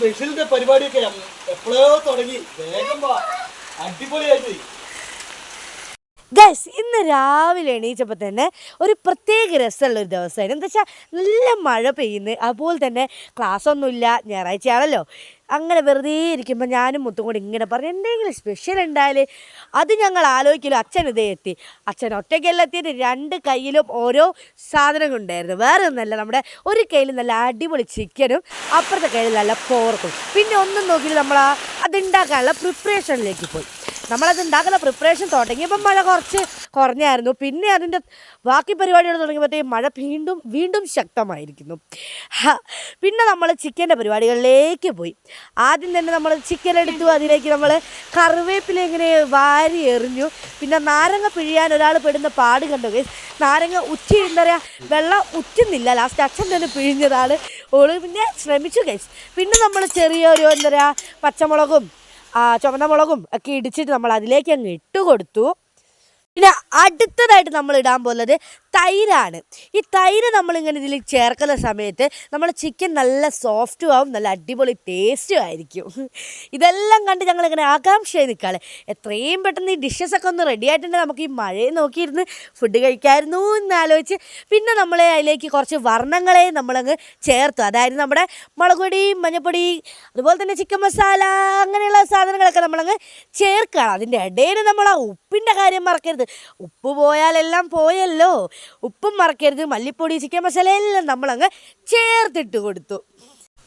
സ്പെഷ്യലിന്റെ പരിപാടിയൊക്കെ എപ്പോഴോ തുടങ്ങി. വേഗം വാ, അടിപൊളിയായിട്ട്. ഗൈസ്, ഇന്ന് രാവിലെ എണീച്ചപ്പോൾ തന്നെ ഒരു പ്രത്യേക രസമുള്ളൊരു ദിവസമായിരുന്നു. എന്താ വെച്ചാൽ നല്ല മഴ പെയ്യുന്നു, അതുപോലെ തന്നെ ക്ലാസ്സൊന്നുമില്ല, ഞായറാഴ്ചയാണല്ലോ. അങ്ങനെ വെറുതെ ഇരിക്കുമ്പോൾ ഞാനും മുത്തും കൂടി ഇങ്ങനെ പറഞ്ഞു എന്തെങ്കിലും സ്പെഷ്യൽ ഉണ്ടായാലേ. അത് ഞങ്ങൾ ആലോചിക്കലും അച്ഛൻ ഇതേ എത്തി. അച്ഛൻ ഒറ്റയ്ക്കെല്ലാം എത്തിയിട്ട് 2 കയ്യിലും ഓരോ സാധനങ്ങൾ ഉണ്ടായിരുന്നു. വേറെ ഒന്നല്ല, നമ്മുടെ ഒരു കയ്യിൽ നല്ല അടിപൊളി ചിക്കനും അപ്പുറത്തെ കയ്യിൽ നല്ല പോർക്കും. പിന്നെ ഒന്നും നോക്കിയിട്ട് നമ്മൾ അതുണ്ടാക്കാനുള്ള പ്രിപ്പറേഷനിലേക്ക് പോയി. നമ്മളത് ഉണ്ടാക്കുന്ന പ്രിപ്പറേഷൻ തുടങ്ങിയപ്പം മഴ കുറച്ച് കുറഞ്ഞായിരുന്നു. പിന്നെ അതിൻ്റെ ബാക്കി പരിപാടികൾ തുടങ്ങിയപ്പോഴത്തേക്കും മഴ വീണ്ടും ശക്തമായിരിക്കുന്നു. പിന്നെ നമ്മൾ ചിക്കൻ്റെ പരിപാടികളിലേക്ക് പോയി. ആദ്യം തന്നെ നമ്മൾ ചിക്കൻ എടുത്തു, അതിലേക്ക് നമ്മൾ കറിവേപ്പില ഇങ്ങനെ വാരി എറിഞ്ഞു. പിന്നെ നാരങ്ങ പിഴിയാൻ ഒരാൾ പെടുന്ന പാട് കണ്ടു ഗൈസ്. നാരങ്ങ എന്താ പറയുക, വെള്ളം ഉറ്റുന്നില്ല. ലാസ്റ്റ് അച്ഛൻ തന്നെ പിഴിഞ്ഞതാണ്. ഓള് പിന്നെ ശ്രമിച്ചു ഗൈസ്. പിന്നെ നമ്മൾ ചെറിയൊരു എന്താ പറയുക, പച്ചമുളകും ചുവന്ന മുളകും ഒക്കെ ഇടിച്ചിട്ട് നമ്മൾ അതിലേക്ക് അങ്ങ് ഇട്ട് കൊടുത്തു. പിന്നെ അടുത്തതായിട്ട് നമ്മൾ ഇടാൻ പോകുന്നത് തൈരാണ്. ഈ തൈര് നമ്മളിങ്ങനെ ഇതിൽ ചേർക്കുന്ന സമയത്ത് നമ്മൾ ചിക്കൻ നല്ല സോഫ്റ്റും ആവും, നല്ല അടിപൊളി ടേസ്റ്റും ആയിരിക്കും. ഇതെല്ലാം കണ്ട് ഞങ്ങളിങ്ങനെ ആകാംക്ഷയായി നിൽക്കുകയാണ്. എത്രയും പെട്ടെന്ന് ഈ ഡിഷസൊക്കെ ഒന്ന് റെഡി ആയിട്ടുണ്ടെങ്കിൽ നമുക്ക് ഈ മഴയെ നോക്കിയിരുന്ന് ഫുഡ് കഴിക്കാമായിരുന്നു എന്നാലോചിച്ച് പിന്നെ നമ്മൾ അതിലേക്ക് കുറച്ച് വർണ്ണങ്ങളെ നമ്മളങ്ങ് ചേർത്തു. അതായത് നമ്മുടെ മുളക് പൊടി, മഞ്ഞൾപ്പൊടി, അതുപോലെ തന്നെ ചിക്കൻ മസാല, അങ്ങനെയുള്ള സാധനങ്ങളൊക്കെ നമ്മളങ്ങ് ചേർക്കുകയാണ്. അതിൻ്റെ ഇടയിൽ നമ്മൾ ആ ഉപ്പിൻ്റെ കാര്യം മറക്കരുത്. ഉപ്പ് പോയാലെല്ലാം പോയല്ലോ. ഉപ്പും മറക്കരുത്. മല്ലിപ്പൊടി, ചിക്കൻ മസാല എല്ലാം നമ്മളങ്ങ് ചേർത്തിട്ട് കൊടുത്തു.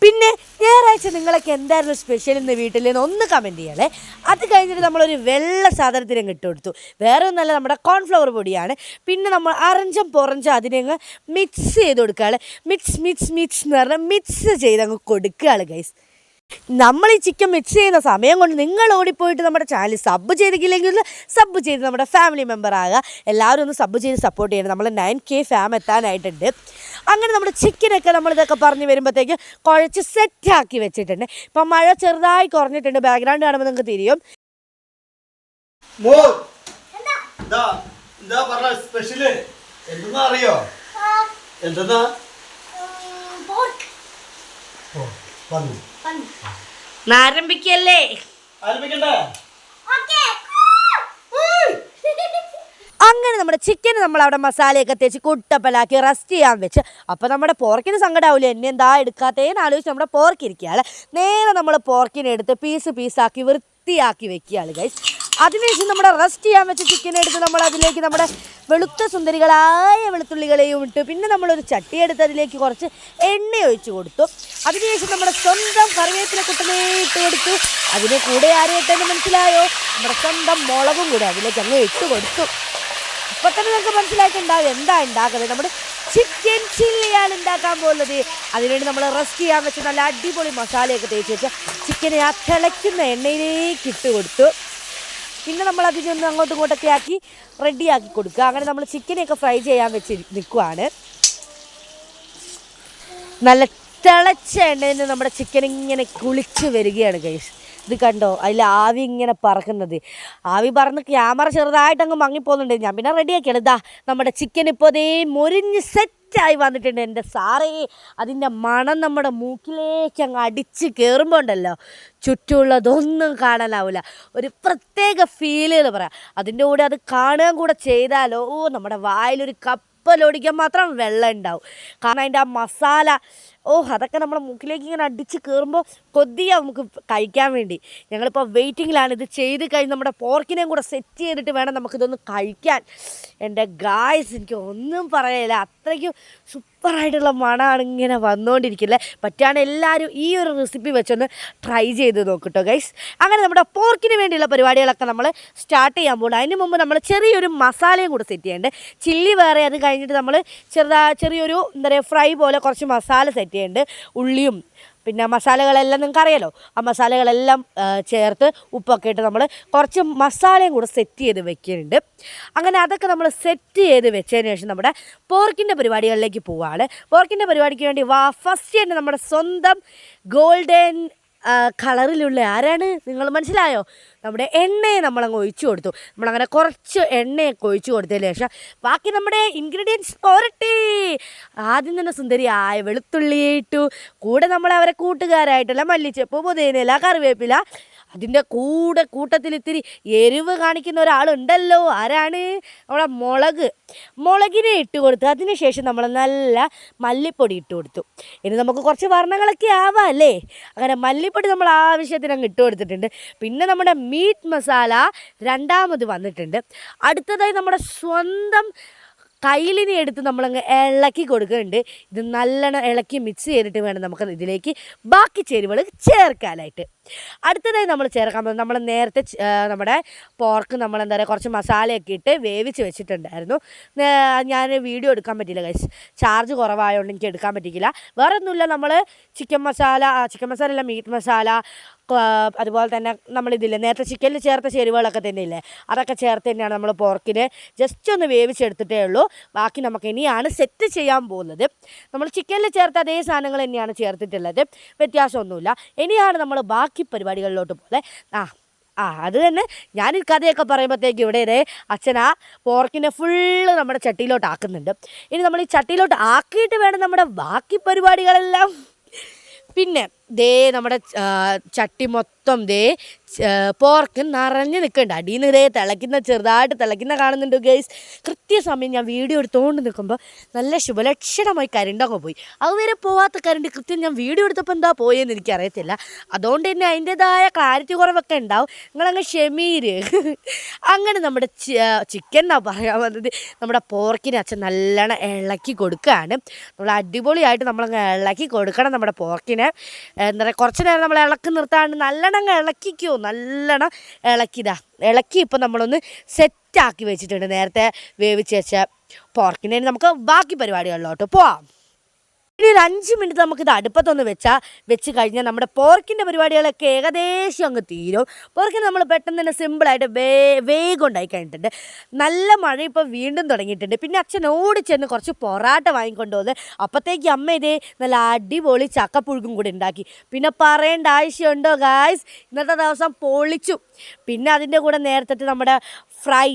പിന്നെ ഞായറാഴ്ച നിങ്ങളൊക്കെ എന്തായിരുന്നു സ്പെഷ്യൽ ഇന്ന് വീട്ടിൽ നിന്ന് ഒന്ന് കമൻറ്റ് ചെയ്യണേ. അത് കഴിഞ്ഞിട്ട് നമ്മളൊരു വെള്ള സാധനത്തിനങ്ങ് ഇട്ട് കൊടുത്തു. വേറെ ഒന്നല്ല, നമ്മുടെ കോൺഫ്ലവർ പൊടിയാണ്. പിന്നെ നമ്മൾ അറഞ്ചം പുറഞ്ചം അതിനങ്ങ് മിക്സ് ചെയ്ത് കൊടുക്കുകയാണ്. മിക്സ് എന്ന് പറഞ്ഞാൽ മിക്സ് ചെയ്തങ്ങ് കൊടുക്കുകയാണ് ഗൈസ്. നമ്മൾ ഈ ചിക്കൻ മിക്സ് ചെയ്യുന്ന സമയം കൊണ്ട് നിങ്ങൾ ഓടിപ്പോയിട്ട് നമ്മുടെ ചാനൽ സബ് ചെയ്തില്ലെങ്കിൽ സബ് ചെയ്ത് നമ്മുടെ ഫാമിലി മെമ്പർ ആകുക. എല്ലാവരും ഒന്ന് സബ് ചെയ്ത് സപ്പോർട്ട് ചെയ്യണം. നമ്മൾ 9K ഫാം എത്താനായിട്ടുണ്ട്. അങ്ങനെ നമ്മുടെ ചിക്കനൊക്കെ നമ്മളിതൊക്കെ പറഞ്ഞ് വരുമ്പോഴത്തേക്ക് കുഴച്ച് സെറ്റാക്കി വെച്ചിട്ടുണ്ട്. ഇപ്പം മഴ ചെറുതായി കുറഞ്ഞിട്ടുണ്ട്. ബാക്ക്ഗ്രൗണ്ട് കാണുമ്പോൾ നിങ്ങൾക്ക് തിരിയും. അറിയോ എന്താ ആരംഭിക്കല്ലേ? അങ്ങനെ നമ്മുടെ ചിക്കൻ നമ്മൾ അവിടെ മസാലയൊക്കെ തേച്ച് കുട്ടപ്പലാക്കി റെസ്റ്റ് ചെയ്യാൻ വെച്ച്. അപ്പോൾ നമ്മുടെ പോർക്കിന് സങ്കടമാവില്ല, എന്നെ എന്താ എടുക്കാത്തേന്ന് ആലോചിച്ച് നമ്മുടെ പോർക്ക് ഇരിക്കുകയാണ്. നേരെ നമ്മൾ പോർക്കിനെ എടുത്ത് പീസാക്കി വൃത്തിയാക്കി വെക്കുകയാണ് ഗൈസ്. അതിനുശേഷം നമ്മുടെ റെസ്റ്റ് ചെയ്യാൻ വെച്ച ചിക്കനെ എടുത്ത് നമ്മൾ അതിലേക്ക് നമ്മുടെ വെളുത്ത സുന്ദരികളായ വെളുത്തുള്ളികളെയും ഇട്ട് പിന്നെ നമ്മളൊരു ചട്ടി എടുത്ത് അതിലേക്ക് കുറച്ച് എണ്ണ ഒഴിച്ച് കൊടുത്തു. അതിനുശേഷം നമ്മുടെ സ്വന്തം കറിവേപ്പില കുട്ടനെ ഇട്ട് കൊടുത്തു. അതിന് കൂടെ ആരും ഇട്ടെന്ന് മനസ്സിലായോ? നമ്മുടെ സ്വന്തം മുളകും കൂടെ അതിലേക്ക് അങ്ങ് ഇട്ട് കൊടുത്തു. ഇപ്പം തന്നെ നിങ്ങൾക്ക് മനസ്സിലായിട്ടുണ്ടാവും എന്താ ഉണ്ടാക്കുന്നത്. നമ്മുടെ ചിക്കൻ ചില്ലിയാണ് ഉണ്ടാക്കാൻ പോകുന്നത്. അതിനുവേണ്ടി നമ്മൾ റെസ്റ്റ് ചെയ്യാൻ വെച്ച് നല്ല അടിപൊളി മസാലയൊക്കെ തേച്ച് വെച്ച് ചിക്കനെ ആ തിളയ്ക്കുന്ന എണ്ണയിലേക്ക് ഇട്ട് കൊടുത്തു. പിന്നെ നമ്മൾ അതിനൊന്ന് അങ്ങോട്ടും ഇങ്ങോട്ടൊക്കെ ആക്കി റെഡിയാക്കി കൊടുക്കുക. അങ്ങനെ നമ്മൾ ചിക്കനെയൊക്കെ ഫ്രൈ ചെയ്യാൻ വെച്ച് നിൽക്കുവാണ്. നല്ല തിളച്ച എണ്ണയിൽ നിന്ന് നമ്മുടെ ചിക്കൻ ഇങ്ങനെ കുളിച്ച് വരികയാണ് ഗൈസ്. ഇത് കണ്ടോ, അതിൽ ആവി ഇങ്ങനെ പറക്കുന്നത്. ആവി പറന്ന് ക്യാമറ ചെറുതായിട്ടങ്ങ് മങ്ങിപ്പോകുന്നുണ്ട്. ഞാൻ പിന്നെ റെഡിയാക്കിയാണ്. ഇതാ നമ്മുടെ ചിക്കൻ ഇപ്പോൾ അതേ മൊരിഞ്ഞ് സെറ്റായി വന്നിട്ടുണ്ട്. എൻ്റെ സാറേ, അതിൻ്റെ മണം നമ്മുടെ മൂക്കിലേക്ക് അങ്ങ് അടിച്ച് കയറുമ്പോൾ ഉണ്ടല്ലോ, ചുറ്റുമുള്ളതൊന്നും കാണാനാവില്ല. ഒരു പ്രത്യേക ഫീലുകൾ പറയാം. അതിൻ്റെ കൂടെ അത് കാണുക കൂടെ ചെയ്താലോ നമ്മുടെ വായിലൊരു കപ്പലോടിക്കാൻ മാത്രം വെള്ളം ഉണ്ടാവും. കാരണം അതിൻ്റെ ആ മസാല അതൊക്കെ നമ്മുടെ മൂക്കിലേക്ക് ഇങ്ങനെ അടിച്ച് കയറുമ്പോൾ കൊതിയാണ് നമുക്ക് കഴിക്കാൻ വേണ്ടി. ഞങ്ങളിപ്പോൾ വെയിറ്റിങ്ങിലാണ്. ഇത് ചെയ്ത് കഴിഞ്ഞ് നമ്മുടെ പോർക്കിനെയും കൂടെ സെറ്റ് ചെയ്തിട്ട് വേണം നമുക്കിതൊന്ന് കഴിക്കാൻ. എൻ്റെ ഗായ്സ്, എനിക്ക് ഒന്നും പറയാനില്ല, അത്രയ്ക്കും സൂപ്പറായിട്ടുള്ള മണമാണ് ഇങ്ങനെ വന്നുകൊണ്ടിരിക്കില്ലേ. പറ്റുകയാണ് എല്ലാവരും ഈ ഒരു റെസിപ്പി വെച്ചൊന്ന് ട്രൈ ചെയ്ത് നോക്കട്ടോ ഗൈസ്. അങ്ങനെ നമ്മുടെ പോർക്കിന് വേണ്ടിയുള്ള പരിപാടികളൊക്കെ നമ്മൾ സ്റ്റാർട്ട് ചെയ്യാൻ പോകുന്നത്. അതിന് മുമ്പ് നമ്മൾ ചെറിയൊരു മസാലയും കൂടെ സെറ്റ് ചെയ്യേണ്ടത്. ചില്ലി വേറെ, അത് കഴിഞ്ഞിട്ട് നമ്മൾ ചെറിയൊരു എന്താ പറയുക ഫ്രൈ പോലെ കുറച്ച് മസാല സെറ്റ് ചെയ്യുന്നുണ്ട്. ഉള്ളിയും പിന്നെ മസാലകളെല്ലാം നിങ്ങൾക്ക് അറിയാലോ. ആ മസാലകളെല്ലാം ചേർത്ത് ഉപ്പൊക്കെ ഇട്ട് നമ്മൾ കുറച്ച് മസാലയും കൂടെ സെറ്റ് ചെയ്ത് വെക്കുന്നുണ്ട്. അങ്ങനെ അതൊക്കെ നമ്മൾ സെറ്റ് ചെയ്ത് വെച്ചതിന് ശേഷം നമ്മുടെ പോർക്കിൻ്റെ പരിപാടികളിലേക്ക് പോവുകയാണ്. പോർക്കിൻ്റെ പരിപാടിക്ക് വേണ്ടി ഫസ്റ്റ് തന്നെ നമ്മുടെ സ്വന്തം ഗോൾഡൻ കളറിലുള്ള ആരാണ് നിങ്ങൾ മനസ്സിലായോ? നമ്മുടെ എണ്ണയെ നമ്മളങ്ങ് ഒഴിച്ചു കൊടുത്തു. നമ്മളങ്ങനെ കുറച്ച് എണ്ണയൊക്കെ ഒഴിച്ചു കൊടുത്തതിന് ശേഷം ബാക്കി നമ്മുടെ ഇൻഗ്രീഡിയൻസ് പോരട്ടെ. ആദ്യം തന്നെ സുന്ദരിയായ വെളുത്തുള്ളി ഇട്ടു. കൂടെ നമ്മൾ അവരെ കൂട്ടുകാരായിട്ടുള്ള മല്ലിച്ചപ്പ്, പുതിനയില, കറിവേപ്പില. അതിൻ്റെ കൂട്ടത്തിൽ ഇത്തിരി എരിവ് കാണിക്കുന്ന ഒരാളുണ്ടല്ലോ. ആരാണ്? നമ്മുടെ മുളകിനെ ഇട്ട് കൊടുത്തു. അതിനുശേഷം നമ്മൾ നല്ല മല്ലിപ്പൊടി ഇട്ട് കൊടുത്തു. ഇനി നമുക്ക് കുറച്ച് വർണ്ണങ്ങളൊക്കെ ആവാം അല്ലേ? അങ്ങനെ മല്ലിപ്പൊടി നമ്മൾ ആവശ്യത്തിന് അങ്ങ് ഇട്ട് കൊടുത്തിട്ടുണ്ട്. പിന്നെ നമ്മുടെ മീറ്റ് മസാല രണ്ടാമത് വന്നിട്ടുണ്ട്. അടുത്തതായി നമ്മുടെ സ്വന്തം കയ്യിലിനെ എടുത്ത് നമ്മളങ്ങ് ഇളക്കി കൊടുക്കുന്നുണ്ട്. ഇത് നല്ലോണം ഇളക്കി മിക്സ് ചെയ്തിട്ട് വേണം നമുക്ക് ഇതിലേക്ക് ബാക്കി ചേരുവകൾ ചേർക്കാനായിട്ട്. അടുത്തതായി നമ്മൾ ചേർക്കാൻ പോകുന്നത് നമ്മൾ നേരത്തെ നമ്മുടെ പോർക്ക് നമ്മൾ എന്താ പറയുക കുറച്ച് മസാലയൊക്കെ ഇട്ട് വേവിച്ച് വെച്ചിട്ടുണ്ടായിരുന്നു. ഞാൻ വീഡിയോ എടുക്കാൻ പറ്റിയില്ല ഗൈസ്, ചാർജ് കുറവായതുകൊണ്ട് എനിക്ക് എടുക്കാൻ പറ്റിയില്ല. വേറെ ഒന്നുമില്ല, നമ്മൾ ചിക്കൻ മസാല അല്ല മീറ്റ് മസാല, അതുപോലെ തന്നെ നമ്മളിതില്ലേ നേരത്തെ ചിക്കനിൽ ചേർത്ത ചേരുവകളൊക്കെ തന്നെ ഇല്ലേ, അതൊക്കെ ചേർത്ത് തന്നെയാണ് നമ്മൾ പോർക്കിന് ജസ്റ്റ് ഒന്ന് വേവിച്ചെടുത്തിട്ടേ ഉള്ളൂ. ബാക്കി നമുക്ക് ഇനിയാണ് സെറ്റ് ചെയ്യാൻ പോകുന്നത്. നമ്മൾ ചിക്കനിൽ ചേർത്ത അതേ സാധനങ്ങൾ തന്നെയാണ് ചേർത്തിട്ടുള്ളത്, വ്യത്യാസമൊന്നുമില്ല. ഇനിയാണ് നമ്മൾ ബാക്കി പരിപാടികളിലോട്ട് പോലെ അത് തന്നെ. ഞാൻ ഈ കഥയൊക്കെ പറയുമ്പോഴത്തേക്ക് ഇവിടെ അച്ഛനാ പോർക്കിനെ ഫുള്ള് നമ്മുടെ ചട്ടിയിലോട്ട് ആക്കുന്നുണ്ട്. ഇനി നമ്മൾ ഈ ചട്ടിയിലോട്ട് ആക്കിയിട്ട് വേണം നമ്മുടെ ബാക്കി പരിപാടികളെല്ലാം. പിന്നെ നമ്മുടെ ചട്ടി മൊത്തം പോർക്ക് നിറഞ്ഞ് നിൽക്കുന്നുണ്ട്. അടിയിൽ നിന്ന് ചെറുതായിട്ട് തിളയ്ക്കുന്ന കാണുന്നുണ്ട് ഗൈസ്. കൃത്യസമയം ഞാൻ വീഡിയോ എടുത്തുകൊണ്ട് നിൽക്കുമ്പോൾ നല്ല ശുഭലക്ഷണമായി കരണ്ടങ്ങ് പോയി. അതുവരെ പോവാത്ത കരണ്ട് കൃത്യം ഞാൻ വീഡിയോ എടുത്തപ്പോൾ എന്താ പോയെന്ന് എനിക്കറിയത്തില്ല. അതുകൊണ്ട് തന്നെ അതിൻ്റേതായ ക്ലാരിറ്റി കുറവൊക്കെ ഉണ്ടാവും, നിങ്ങളങ്ങ് ക്ഷമീര്. അങ്ങനെ നമ്മുടെ ചിക്കൻ എന്നാ പറയാൻ വന്നത്, നമ്മുടെ പോർക്കിനെ അച്ഛൻ നല്ലോണം ഇളക്കി കൊടുക്കുകയാണ്. നമ്മൾ അടിപൊളിയായിട്ട് നമ്മളങ്ങ് ഇളക്കി കൊടുക്കണം നമ്മുടെ പോർക്കിനെ. എന്താ പറയുക കുറച്ച് നേരം നമ്മൾ ഇളക്കി നിർത്താണ്ട് നല്ലോണം ഇളക്കിക്കോ, നല്ലോണം ഇളക്കി ഇപ്പം നമ്മളൊന്ന് സെറ്റാക്കി വെച്ചിട്ടുണ്ട് നേരത്തെ വേവിച്ച് വെച്ച പോർക്കിനെ. നമുക്ക് ബാക്കി പരിപാടികളിലോട്ട് പോവാം. ഇനി ഒരു 5 മിനിറ്റ് നമുക്കിത് അടുപ്പത്തൊന്ന് വെച്ച് കഴിഞ്ഞാൽ നമ്മുടെ പോർക്കിൻ്റെ പരിപാടികളൊക്കെ ഏകദേശം അങ്ങ് തീരും. പോർക്കിന് നമ്മൾ പെട്ടെന്ന് തന്നെ സിമ്പിളായിട്ട് വേഗം ഉണ്ടായി കഴിഞ്ഞിട്ടുണ്ട്. നല്ല മഴ ഇപ്പോൾ വീണ്ടും തുടങ്ങിയിട്ടുണ്ട്. പിന്നെ അച്ഛൻ ഓടിച്ചെന്ന് കുറച്ച് പൊറാട്ട വാങ്ങിക്കൊണ്ട് വന്ന് അപ്പോഴത്തേക്ക് അമ്മ നല്ല അടിപൊളി ചക്കപ്പുഴുക്കും കൂടി ഉണ്ടാക്കി. പിന്നെ പറയേണ്ട ആവശ്യമുണ്ടോ ഗായ്സ്, ഇന്നത്തെ ദിവസം പൊളിച്ചു. പിന്നെ അതിൻ്റെ കൂടെ നേരത്തെ നമ്മുടെ ഫ്രൈ,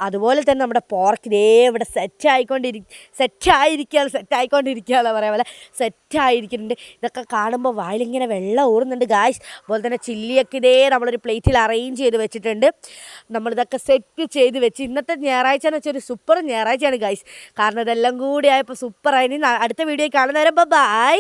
അതുപോലെ തന്നെ നമ്മുടെ പോർക്ക് ഇവിടെ സെറ്റായിക്കൊണ്ടിരിക്കുകയാണ് പറയാൻ പോലെ സെറ്റായിരിക്കുന്നുണ്ട്. ഇതൊക്കെ കാണുമ്പോൾ വായിലിങ്ങനെ വെള്ളം ഊറുന്നുണ്ട് ഗായ്സ്. അതുപോലെ തന്നെ ചില്ലിയൊക്കെ നമ്മളൊരു പ്ലേറ്റിൽ അറേഞ്ച് ചെയ്ത് വെച്ചിട്ടുണ്ട്. നമ്മളിതൊക്കെ സെറ്റ് ചെയ്ത് വെച്ച് ഇന്നത്തെ ഞായറാഴ്ച എന്ന് വെച്ചാൽ ഒരു സൂപ്പർ ഞായറാഴ്ചയാണ് ഗായ്സ്. കാരണം ഇതെല്ലാം കൂടി ആയപ്പോൾ സൂപ്പറായി. അടുത്ത വീഡിയോ കാണുന്നവരെ ബൈ.